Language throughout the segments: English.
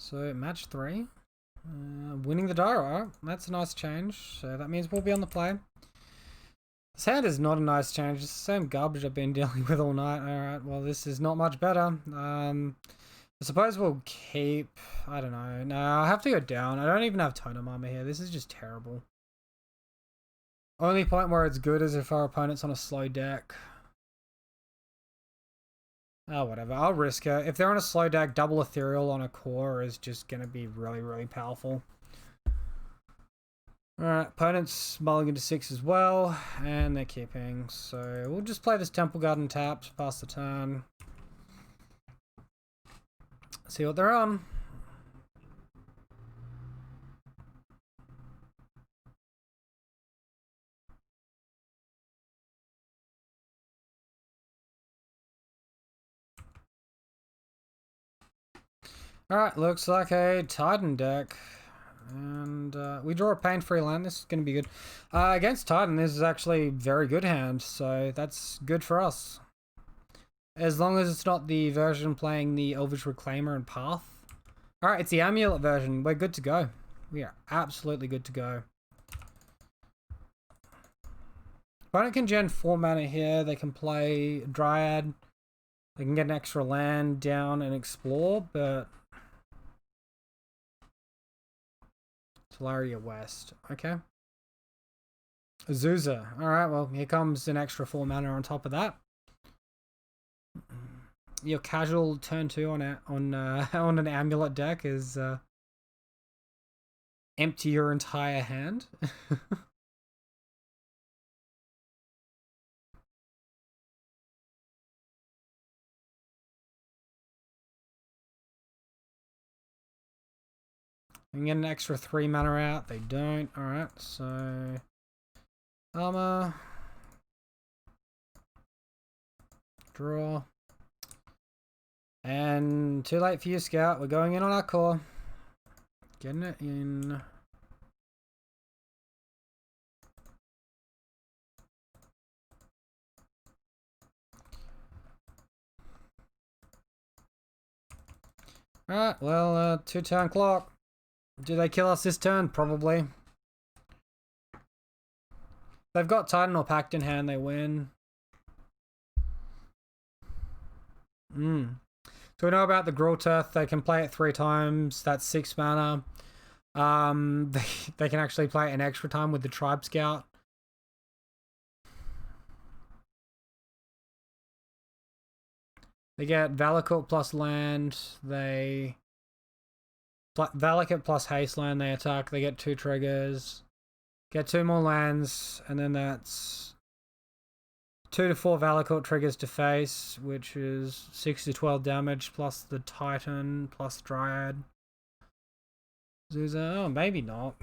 So match 3. Winning the Dara. That's a nice change. So that means we'll be on the play. This hand is not a nice change. It's the same garbage I've been dealing with all night. Alright, well this is not much better. I suppose we'll keep... I don't know. No, I have to go down. I don't even have totem armor here. This is just terrible. Only point where it's good is if our opponent's on a slow deck. Oh, whatever. I'll risk it. If they're on a slow deck, double ethereal on a core is just going to be really, really powerful. Alright, opponent's mulligan to 6 as well, and they're keeping. So we'll just play this Temple Garden tapped, pass the turn. See what they're on. Alright, looks like a Titan deck. And we draw a pain-free land. This is going to be good. Against Titan, this is actually a very good hand, so that's good for us. As long as it's not the version playing the Elvish Reclaimer and Path. Alright, it's the Amulet version. We're good to go. We are absolutely good to go. Opponent can gen 4 mana here. They can play Dryad. They can get an extra land down and explore, but... Talaria West. Okay. Azusa. Alright, well, here comes an extra 4 mana on top of that. Your casual turn 2 on an Amulet deck is empty your entire hand. We can get an extra 3 mana out. They don't. Alright, so... Armor. Draw. And too late for you, Scout. We're going in on our core. Getting it in. Alright, well, 2 turn clock. Do they kill us this turn? Probably. They've got Titan or Pact in hand, they win. So we know about the Grulturth. They can play it 3 times. That's 6 mana. They can actually play it an extra time with the Tribe Scout. They get Valakut plus land. They... Valakut plus haste land, they attack. They get 2 triggers. Get 2 more lands. And then that's 2 to 4 Valakut triggers to face, which is 6 to 12 damage plus the Titan plus Dryad. Zuza, oh, maybe not.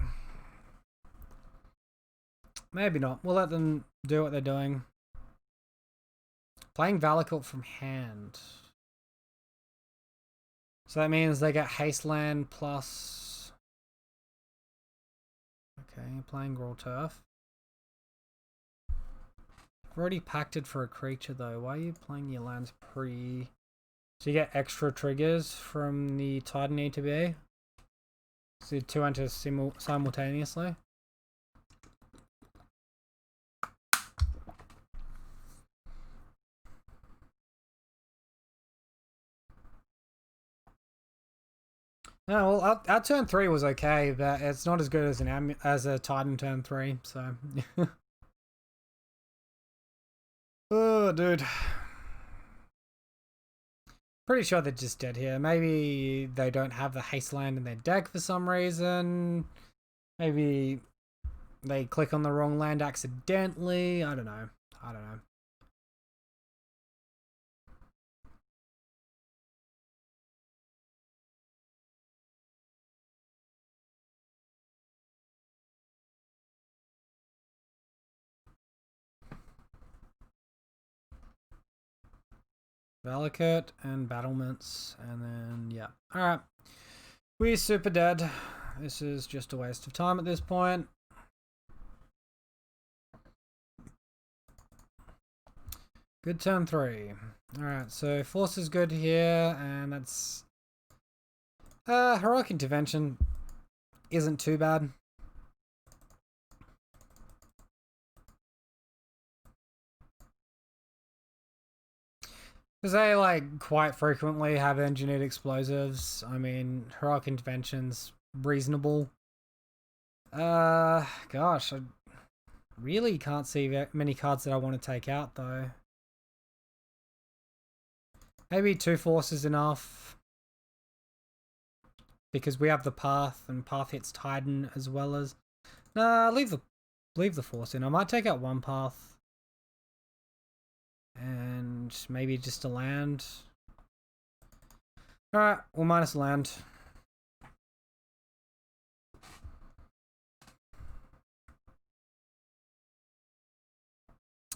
Maybe not. We'll let them do what they're doing. Playing Valakut from hand. So that means they get haste land plus... Okay, playing Grulturth. I've already pacted for a creature though. Why are you playing your lands pre... So you get extra triggers from the Titan ETB? So 2 enter simultaneously? No, well, our turn 3 was okay, but it's not as good as a Titan turn 3, so... Oh, dude. Pretty sure they're just dead here. Maybe they don't have the haste land in their deck for some reason. Maybe they click on the wrong land accidentally. I don't know. Valakut and battlements, and then yeah. Alright. We're super dead. This is just a waste of time at this point. Good turn 3. Alright, so Force is good here, and that's Heroic Intervention isn't too bad. Because they, like, quite frequently have engineered explosives. I mean, Heroic Intervention's reasonable. Gosh, I really can't see many cards that I want to take out, though. Maybe 2 force is enough. Because we have the Path, and Path hits Titan as well as... Nah, leave the force in. I might take out 1 Path. And maybe just a land. Alright, we'll minus land.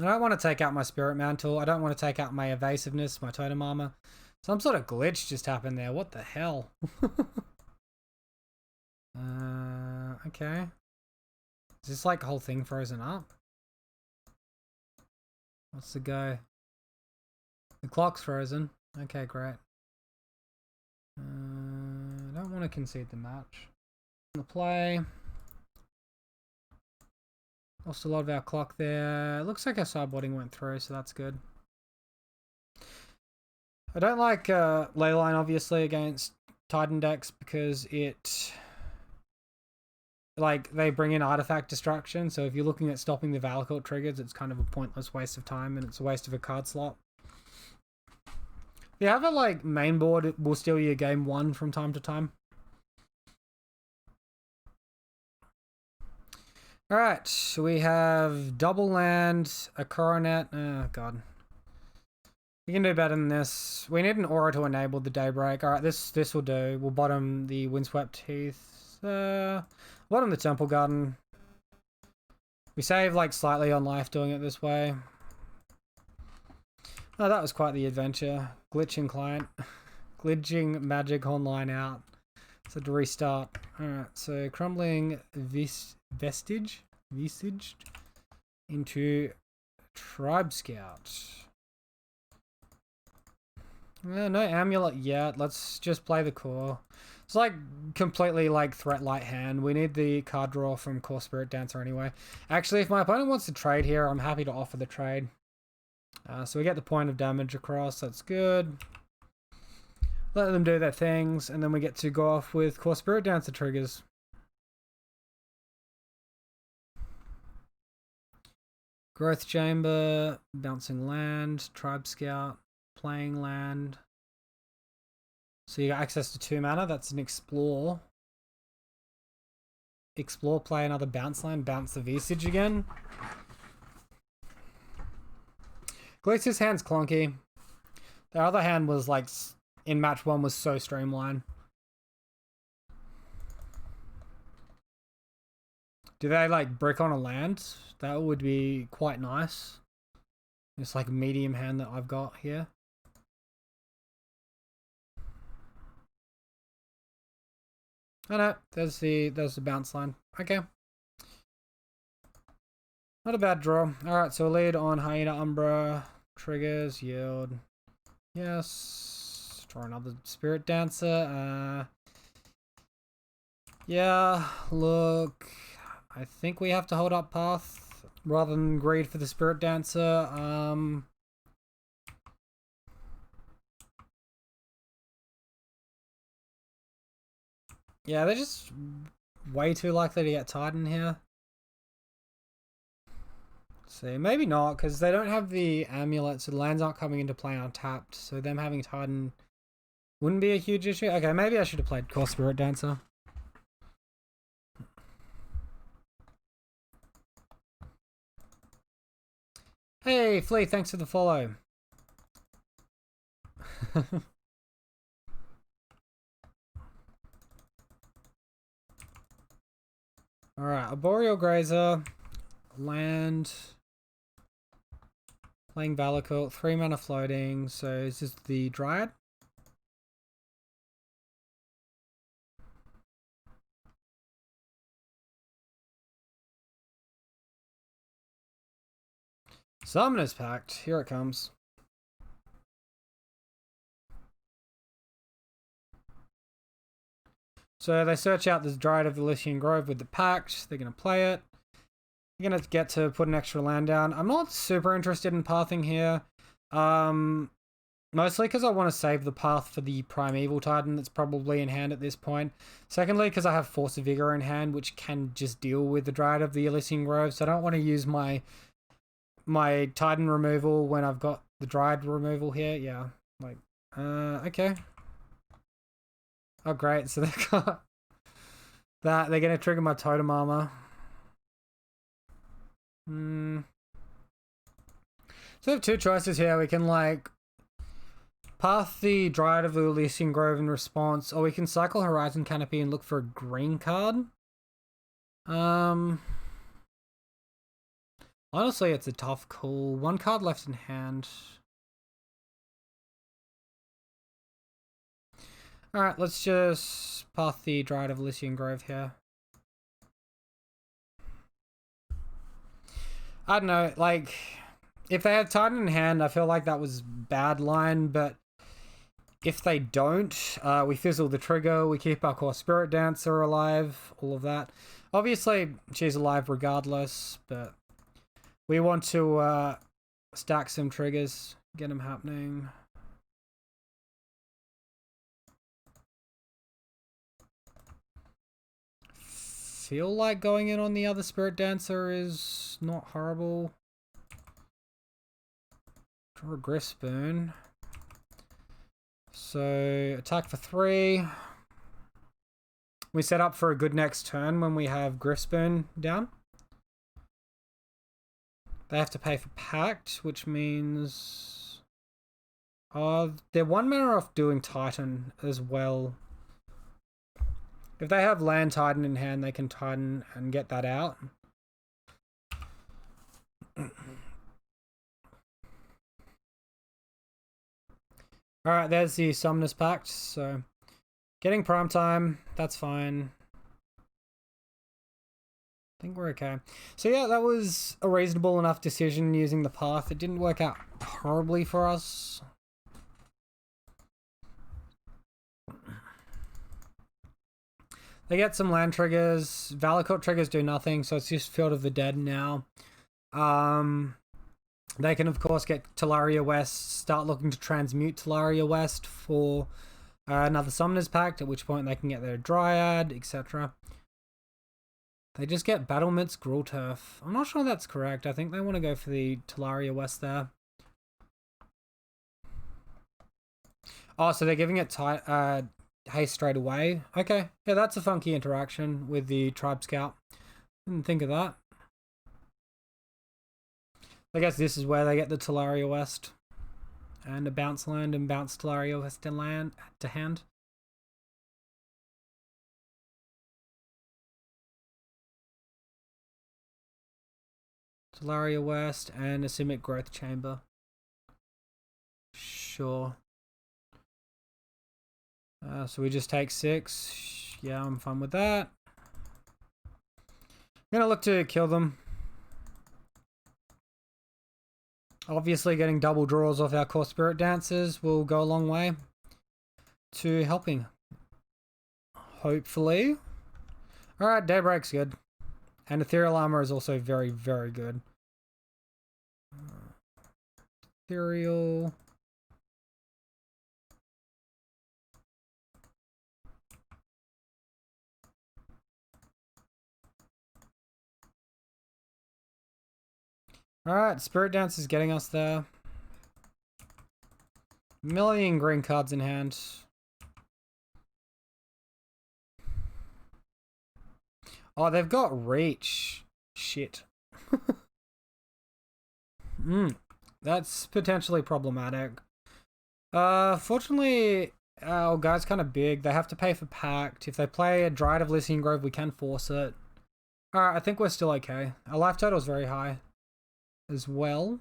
I don't want to take out my Spirit Mantle. I don't want to take out my Evasiveness, my Totem Armor. Some sort of glitch just happened there. What the hell? Okay. Is this like the whole thing frozen up? What's the go? The clock's frozen. Okay, great. I don't want to concede the match. The play. Lost a lot of our clock there. It looks like our sideboarding went through, so that's good. I don't like Leyline, obviously, against Titan decks because it... Like, they bring in artifact destruction, so if you're looking at stopping the Valakut triggers, it's kind of a pointless waste of time, and it's a waste of a card slot. If you have a, like, main board, it will steal you game 1 from time to time. Alright, we have double land, a coronet. Oh, God. We can do better than this. We need an aura to enable the Daybreak. Alright, this will do. We'll bottom the Windswept Heath. Bottom the Temple Garden. We save, like, slightly on life doing it this way. Oh, that was quite the adventure. Glitching client. Glitching magic online out. So to restart. Alright, so crumbling vestige into Tribe Scout. No Amulet yet. Let's just play the core. It's like completely like threat light hand. We need the card draw from Core Spirit Dancer anyway. Actually, if my opponent wants to trade here, I'm happy to offer the trade. So we get the point of damage across. That's good. Let them do their things, and then we get to go off with Core Spirit Dancer triggers. Growth Chamber, Bouncing Land, Tribe Scout, Playing Land. So you got access to 2 mana. That's an Explore. Explore, play another Bounce Land, bounce the Visage again. Glitch's hand's clunky. The other hand was like, in match 1 was so streamlined. Do they like brick on a land? That would be quite nice. It's like a medium hand that I've got here. Oh no, there's the bounce line. Okay. Not a bad draw. Alright, so lead on Hyena Umbra. Triggers, yield. Yes. Draw another Spirit Dancer. Yeah, look. I think we have to hold up Path rather than greed for the Spirit Dancer. Yeah, they're just way too likely to get Titan here. See, maybe not, because they don't have the Amulet, so the lands aren't coming into play untapped, so them having Titan wouldn't be a huge issue. Okay, maybe I should have played Core Spirit Dancer. Hey, Flea, thanks for the follow. Alright, Arboreal Grazer, land, playing Valakut, 3 mana floating, so is this the Dryad? Summoner's Pact, here it comes. So they search out this Dryad of the Elysian Grove with the Pact. They're going to play it. You're going to get to put an extra land down. I'm not super interested in pathing here. Mostly because I want to save the path for the Primeval Titan that's probably in hand at this point. Secondly, because I have Force of Vigor in hand, which can just deal with the Dryad of the Elysian Grove. So I don't want to use my Titan removal when I've got the Dryad removal here. Yeah, like, okay. Oh, great. So they've got that. They're going to trigger my Totem Armor. So we have two choices here. We can, like, path the Dryad of the Elysian Grove in response, or we can cycle Horizon Canopy and look for a green card. Honestly, it's a tough call. One card left in hand. Alright, let's just path the Dryad of Elysian Grove here. I don't know, like, if they have Titan in hand, I feel like that was bad line, but if they don't, we fizzle the trigger, we keep our core Spirit Dancer alive, all of that. Obviously, she's alive regardless, but we want to stack some triggers, get them happening. Feel like going in on the other Spirit Dancer is not horrible. Draw a Griffspoon. So attack for 3. We set up for a good next turn when we have Griffspoon down. They have to pay for Pact, which means they're 1 mana off doing Titan as well. If they have land Titan in hand, they can Titan and get that out. Alright, there's the Summoner's Pact, so getting prime time, that's fine. I think we're okay. So yeah, that was a reasonable enough decision using the path. It didn't work out horribly for us. They get some land triggers. Valakut triggers do nothing, so it's just Field of the Dead now. They can, of course, get Talaria West, start looking to transmute Talaria West for another Summoner's Pact, at which point they can get their Dryad, etc. They just get Battlement's Gruul Turf. I'm not sure that's correct. I think they want to go for the Talaria West there. Oh, so they're giving it haste straight away. Okay, yeah, that's a funky interaction with the Tribe Scout. Didn't think of that. I guess this is where they get the Talaria West. And a bounce land and bounce Talaria West to hand. Talaria West and a Simic Growth Chamber. Sure. So we just take 6. Yeah, I'm fine with that. I'm gonna look to kill them. Obviously, getting double draws off our core Spirit Dancers will go a long way to helping. Hopefully. Alright, Daybreak's good. And Ethereal Armor is also very, very good. Ethereal. Alright, Spirit Dance is getting us there. Million green cards in hand. Oh, they've got reach. Shit. That's potentially problematic. Fortunately, our guy's kind of big. They have to pay for Pact. If they play a Dryad of Elysian Grove, we can force it. Alright, I think we're still okay. Our life total is very high as well.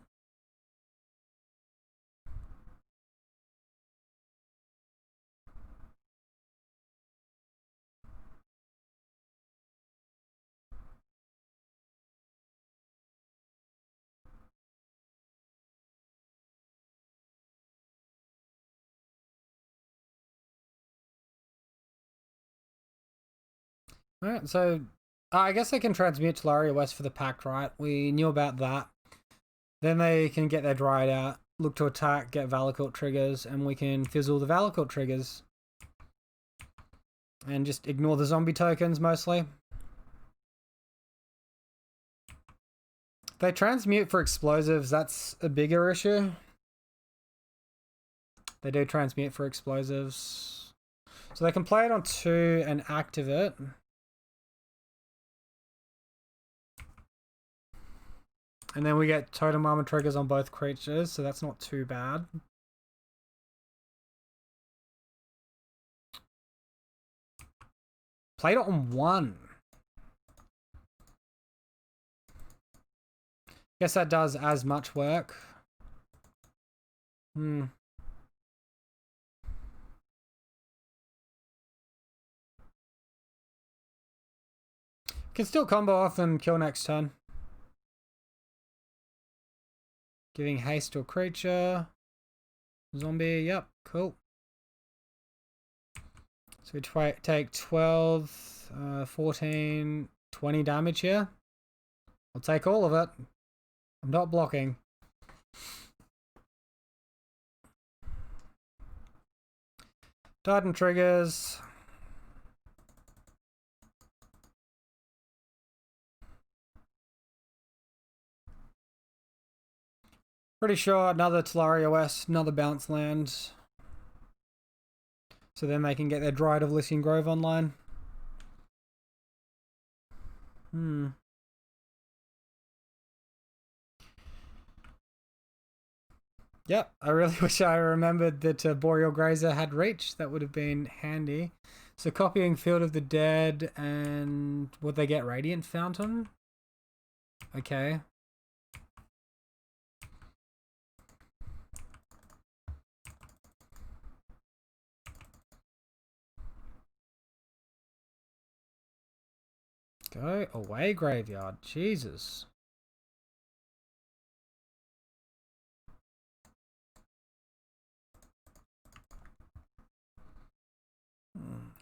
Alright, so I guess they can transmute Tolaria West for the pact, right? We knew about that. Then they can get their Dryad out, look to attack, get Valakut triggers, and we can fizzle the Valakut triggers. And just ignore the zombie tokens mostly. If they transmute for explosives, that's a bigger issue. They do transmute for explosives. So they can play it on 2 and active it. And then we get totem armor triggers on both creatures, so that's not too bad. Played it on 1. Guess that does as much work. Can still combo off and kill next turn. Giving haste to a creature. Zombie, yep, cool. So we take 12, 14, 20 damage here. I'll take all of it. I'm not blocking. Titan triggers. Pretty sure another Tolaria West, another bounce land. So then they can get their Dryad of Lycian Grove online. Yep, I really wish I remembered that Boreal Grazer had reach. That would have been handy. So copying Field of the Dead, and would they get Radiant Fountain? Okay. Go away, Graveyard. Jesus.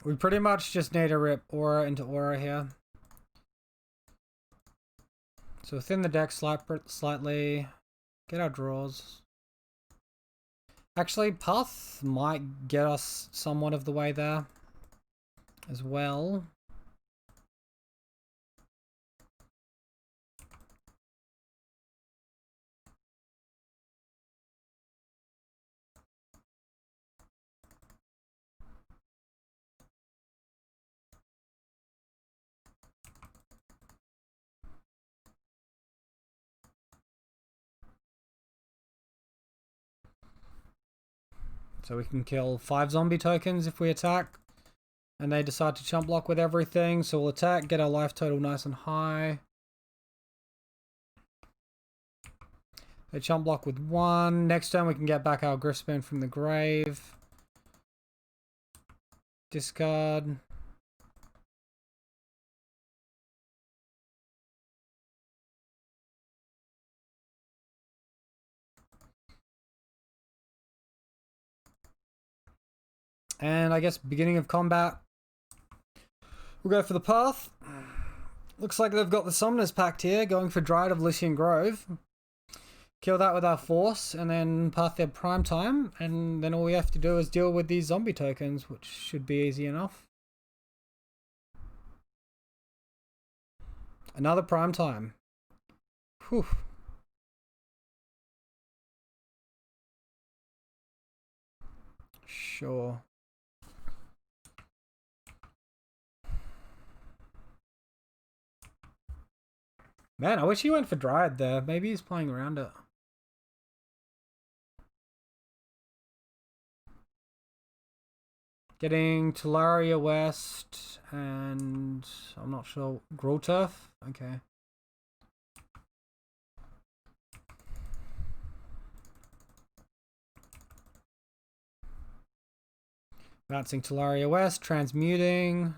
We pretty much just need to rip Aura into Aura here. So thin the deck slightly. Get our draws. Actually, Path might get us somewhat of the way there as well. So we can kill 5 zombie tokens if we attack. And they decide to chump block with everything. So we'll attack, get our life total nice and high. They chump block with 1. Next turn we can get back our Griffspoon from the grave. Discard. And I guess beginning of combat, we'll go for the Path. Looks like they've got the Summoners Pact here, going for Dryad of Lycian Grove. Kill that with our Force, and then Path their Prime Time, and then all we have to do is deal with these zombie tokens, which should be easy enough. Another Prime Time. Whew. Sure. Man, I wish he went for Dryad there. Maybe he's playing around it. Getting Tolaria West and I'm not sure. Growturf? Okay. Bouncing Tolaria West, transmuting.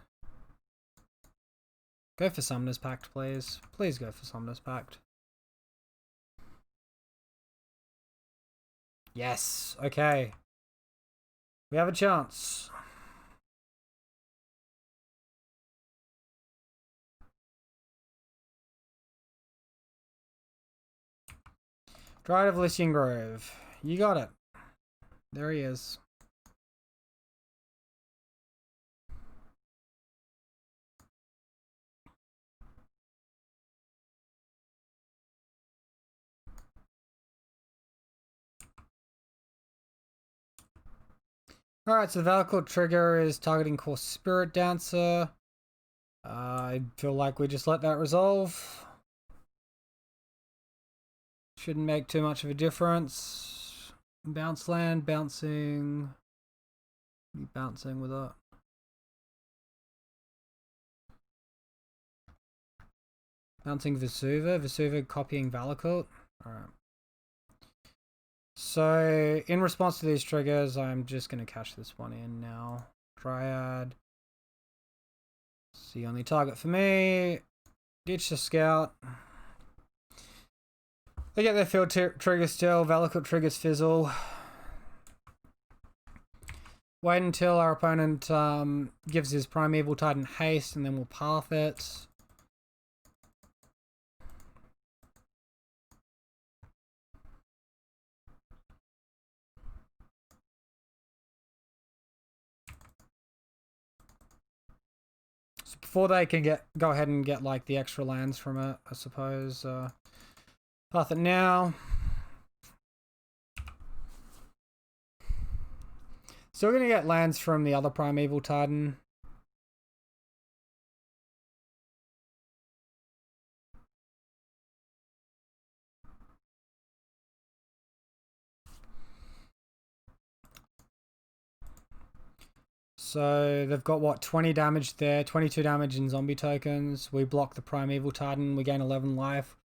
Go for Summoner's Pact, please. Please go for Summoner's Pact. Yes, okay. We have a chance. Dryad of Lycian Grove. You got it. There he is. Alright, so the Valakut trigger is targeting core Spirit Dancer. I feel like we just let that resolve. Shouldn't make too much of a difference. Bounce land, bouncing. Bouncing with it. Bouncing Vesuva. Vesuva copying Valakut. Alright. So, in response to these triggers, I'm just going to cash this one in now. Dryad. It's the only target for me. Ditch the Scout. They get their field trigger still. Valakut triggers fizzle. Wait until our opponent gives his Primeval Titan haste, and then we'll path it. So before they can go ahead and get like the extra lands from it, I suppose. Path it now. Still gonna get lands from the other Primeval Titan. So they've got what, 20 damage there, 22 damage in zombie tokens. We block the Primeval Titan, we gain 11 life.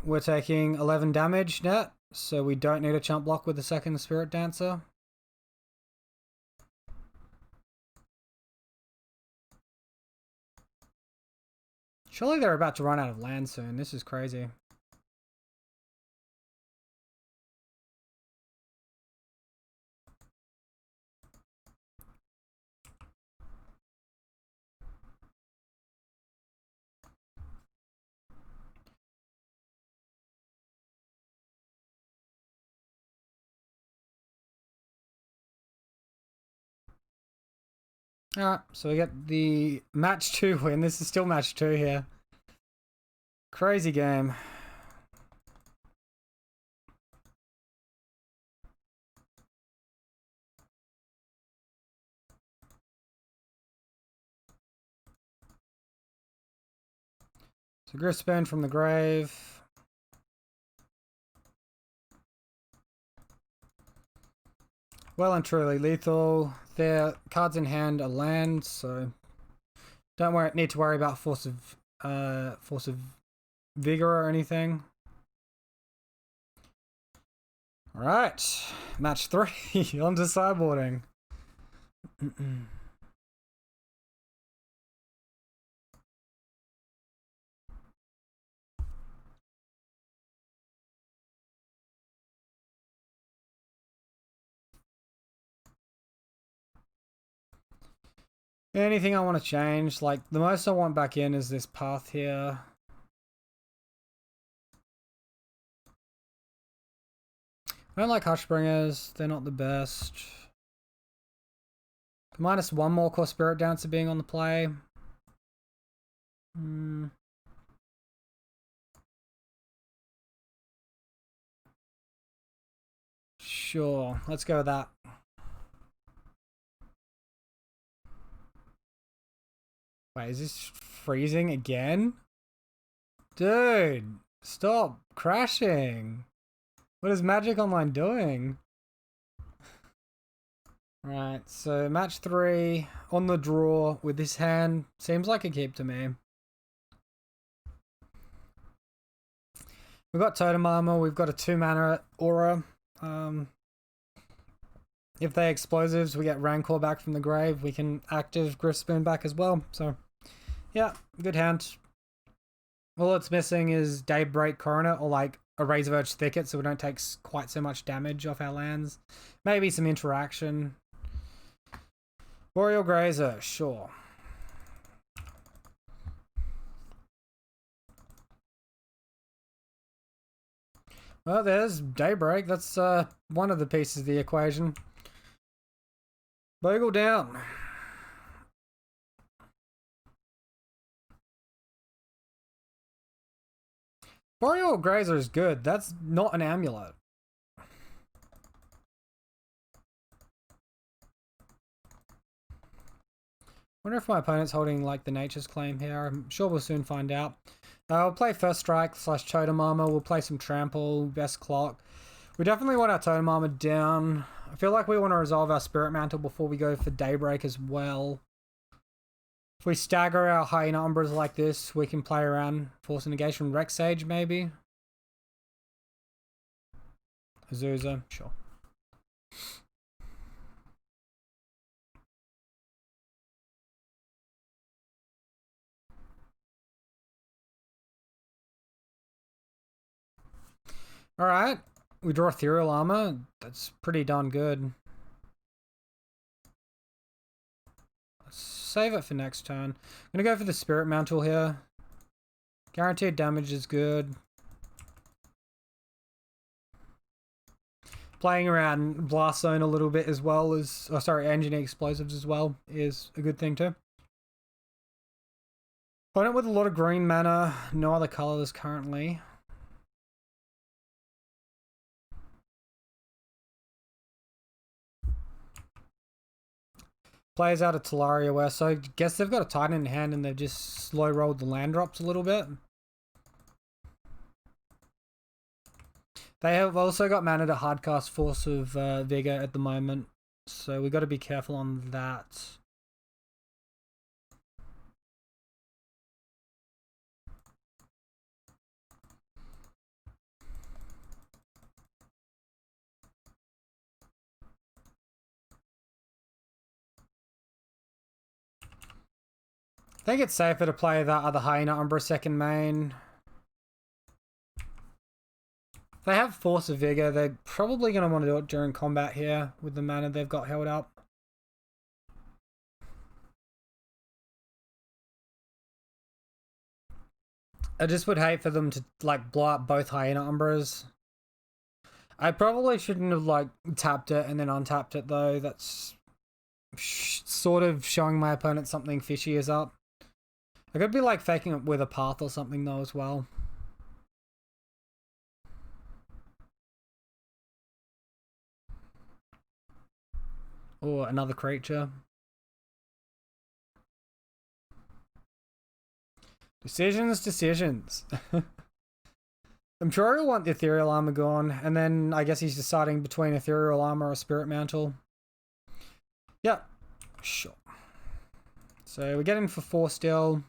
We're taking 11 damage net, so we don't need a chump block with the second Spirit Dancer. Surely they're about to run out of land soon. This is crazy. Alright, so we get the match 2 win. This is still match 2 here. Crazy game. So Griffspan from the grave. Well and truly lethal. Their cards in hand are land, so don't need to worry about force of vigor or anything. All right, match 3 on to sideboarding. Anything I want to change? Like, the most I want back in is this path here. I don't like Hushbringers. They're not the best. Minus one more core Spirit Dancer being on the play. Sure, let's go with that. Wait, is this freezing again? Dude, stop crashing. What is Magic Online doing? Right, so match 3 on the draw with this hand. Seems like a keep to me. We've got Totem Armor, we've got a 2-mana Aura. If they explosives, we get Rancor back from the grave. We can active Griffspoon back as well. So, yeah, good hand. All it's missing is Daybreak Coroner or like a Razorverge Thicket, so we don't take quite so much damage off our lands. Maybe some interaction. Boreal Grazer, sure. Well, there's Daybreak. That's one of the pieces of the equation. Bogle down. Boreal Grazer is good. That's not an amulet. Wonder if my opponent's holding like the Nature's Claim here. I'm sure we'll soon find out. We'll play First Strike / Totem Armor. We'll play some Trample, Best Clock. We definitely want our Totem Armor down. I feel like we want to resolve our Spirit Mantle before we go for Daybreak as well. If we stagger our Hyena Umbras like this, we can play around Force Negation, Rex Sage maybe. Azusa, sure. Alright, we draw Ethereal Armor. That's pretty darn good. Let's save it for next turn. I'm gonna go for the Spirit Mantle here. Guaranteed damage is good. Playing around Blast Zone a little bit as well as, oh sorry, Engineer Explosives as well is a good thing too. Opponent with a lot of green mana, no other colors currently. Players out of Talaria West, so I guess they've got a Titan in hand and they've just slow rolled the land drops a little bit. They have also got mana to hardcast Force of Vigor at the moment, so we've got to be careful on that. I think it's safer to play that other Hyena Umbra second main. If they have Force of Vigor, they're probably going to want to do it during combat here with the mana they've got held up. I just would hate for them to like blow up both Hyena Umbras. I probably shouldn't have like tapped it and then untapped it though. That's sort of showing my opponent something fishy is up. I could be like faking it with a path or something though as well. Or another creature. Decisions. I'm sure he'll want the Ethereal Armor gone, and then I guess he's deciding between Ethereal Armor or Spirit Mantle. Yep, sure. So we get in for 4 still.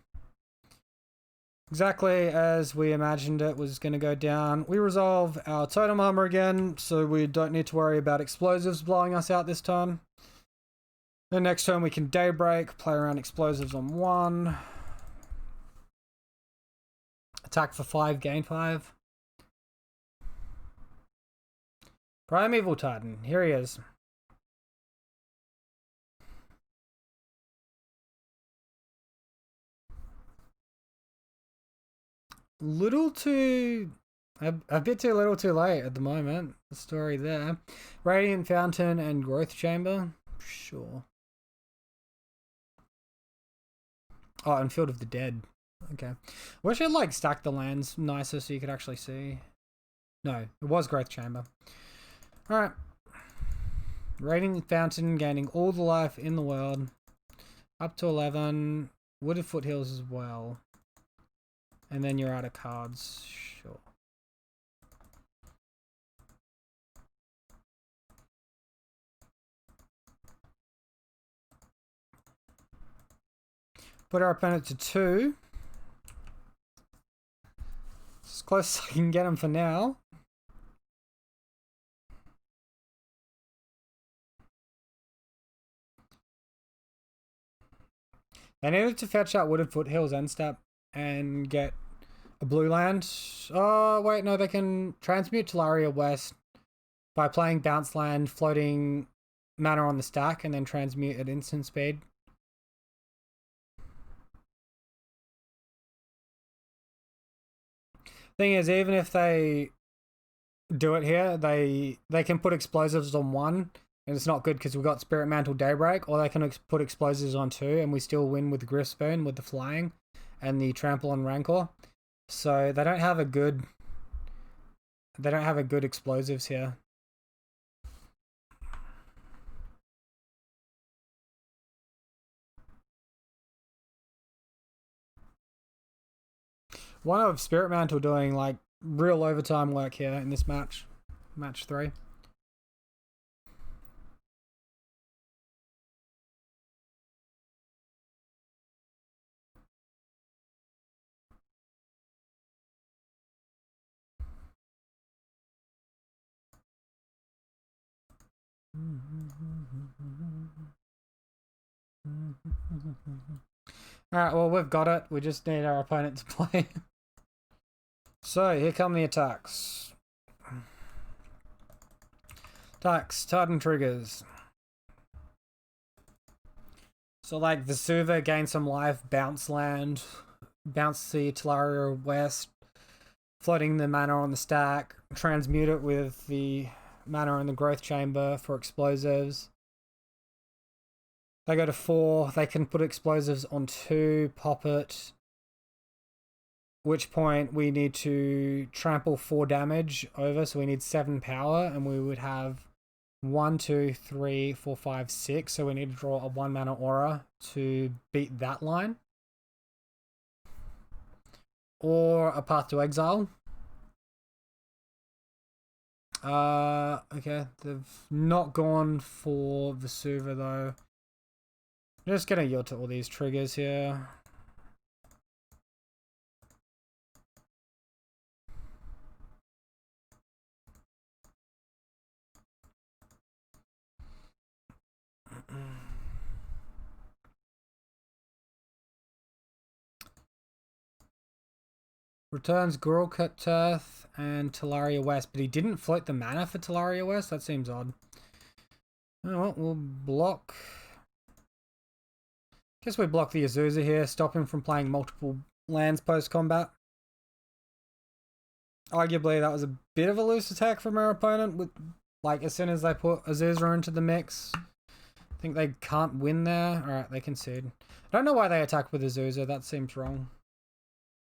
Exactly as we imagined it was going to go down. We resolve our Totem Armor again, so we don't need to worry about explosives blowing us out this turn. Then next turn we can Daybreak, play around explosives on 1. Attack for 5, gain 5. Primeval Titan, here he is. Little too... a bit too little too late at the moment. The story there. Radiant Fountain and Growth Chamber. Sure. Oh, and Field of the Dead. Okay. Wish I'd like stack the lands nicer so you could actually see. No, it was Growth Chamber. Alright. Radiant Fountain gaining all the life in the world. Up to 11. Wooded Foothills as well. And then you're out of cards. Sure. Put our opponent to 2. As close as I can get him for now. They needed to fetch out Wooded Foothills end step and get a blue land. Oh, wait, no, they can transmute Talaria West by playing bounce land, floating mana on the stack, and then transmute at instant speed. Thing is, even if they do it here. They can put explosives on one, and it's not good because we've got Spirit Mantle Daybreak, or they can put explosives on two, and we still win with Griffspoon with the flying and the trample on Rancor. So they don't have a good explosives here. One of Spirit Mantle doing like real overtime work here in this match. Match 3. Alright, well, we've got it. We just need our opponent to play. So, here come the attacks. Attacks, Titan triggers. So, like, Vesuva gain some life, bounce land, bounce the Talaria West, floating the mana on the stack, transmute it with the mana in the growth chamber for explosives. They go to 4, they can put explosives on 2, pop it. Which point we need to trample 4 damage over, so we need 7 power, and we would have 1, 2, 3, 4, 5, 6. So we need to draw a 1 mana aura to beat that line. Or a Path to Exile. Okay, they've not gone for Vesuva though. I'm just gonna yield to all these triggers here. Returns Gurulkuteth and Talaria West, but he didn't float the mana for Talaria West? That seems odd. Well, we'll block. Guess we block the Azusa here, stop him from playing multiple lands post-combat. Arguably, that was a bit of a loose attack from our opponent. With, like, as soon as they put Azusa into the mix, I think they can't win there. Alright, they concede. I don't know why they attack with Azusa, that seems wrong.